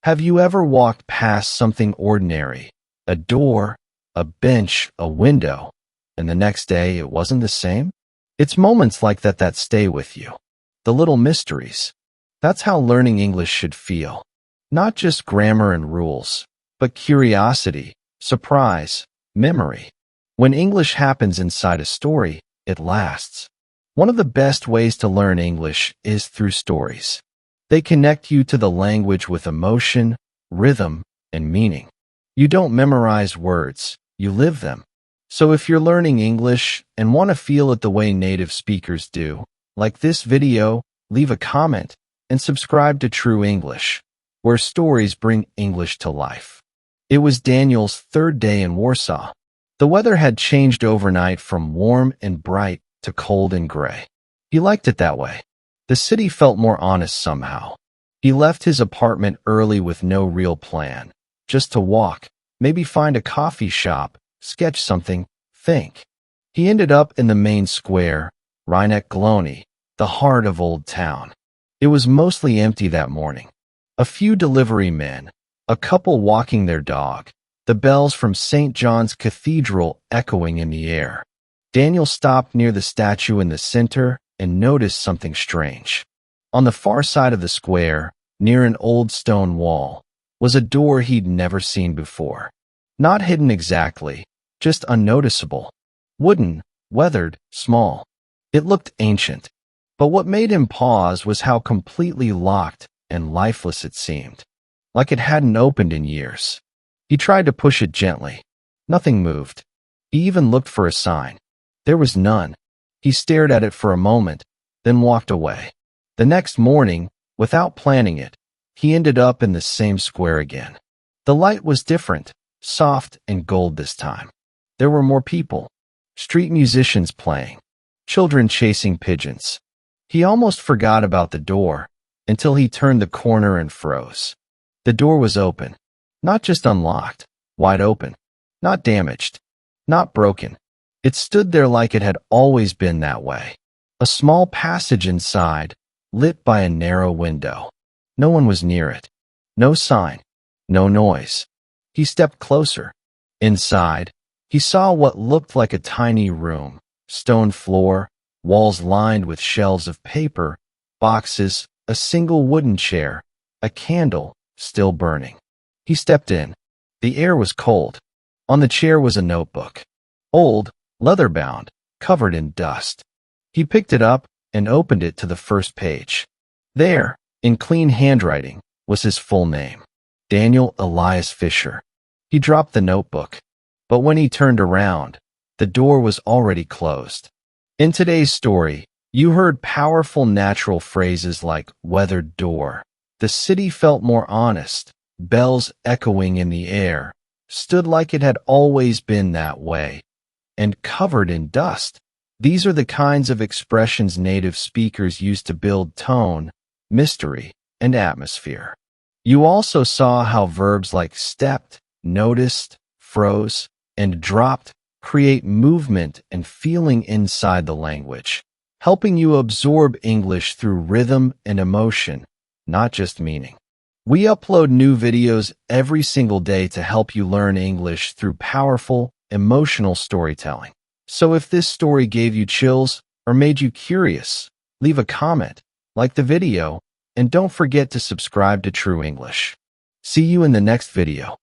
Have you ever walked past something ordinary, a door, a bench, a window, and the next day it wasn't the same? It's moments like that that stay with you. The little mysteries. That's how learning English should feel. Not just grammar and rules, but curiosity, surprise, memory. When English happens inside a story, it lasts. One of the best ways to learn English is through stories. They connect you to the language with emotion, rhythm, and meaning. You don't memorize words, you live them. So if you're learning English and want to feel it the way native speakers do, like this video, leave a comment, and subscribe to True English, where stories bring English to life. It was Daniel's third day in Warsaw. The weather had changed overnight from warm and bright to cold and gray. He liked it that way. The city felt more honest somehow. He left his apartment early with no real plan, just to walk, maybe find a coffee shop, sketch something, think. He ended up in the main square, Rynek-Glony, the heart of Old Town. It was mostly empty that morning. A few delivery men, a couple walking their dog, the bells from St. John's Cathedral echoing in the air. Daniel stopped near the statue in the center and noticed something strange. On the far side of the square, near an old stone wall, was a door he'd never seen before. Not hidden exactly, just unnoticeable. Wooden, weathered, small. It looked ancient. But what made him pause was how completely locked and lifeless it seemed, like it hadn't opened in years. He tried to push it gently. Nothing moved. He even looked for a sign. There was none. He stared at it for a moment, then walked away. The next morning, without planning it, he ended up in the same square again. The light was different, soft and gold this time. There were more people, street musicians playing, children chasing pigeons. He almost forgot about the door until he turned the corner and froze. The door was open, not just unlocked, wide open, not damaged, not broken. It stood there like it had always been that way. A small passage inside, lit by a narrow window. No one was near it. No sign. No noise. He stepped closer. Inside, he saw what looked like a tiny room. Stone floor, walls lined with shelves of paper, boxes, a single wooden chair, a candle still burning. He stepped in. The air was cold. On the chair was a notebook. Old, leather-bound, covered in dust. He picked it up and opened it to the first page. There, in clean handwriting, was his full name, Daniel Elias Fisher. He dropped the notebook, but when he turned around, the door was already closed. In today's story, you heard powerful natural phrases like weathered door. The city felt more honest, bells echoing in the air, stood like it had always been that way, and covered in dust. These are the kinds of expressions native speakers use to build tone, mystery, and atmosphere. You also saw how verbs like stepped, noticed, froze, and dropped create movement and feeling inside the language, helping you absorb English through rhythm and emotion, not just meaning. We upload new videos every single day to help you learn English through powerful, emotional storytelling. So if this story gave you chills or made you curious, leave a comment, like the video, and don't forget to subscribe to True English. See you in the next video.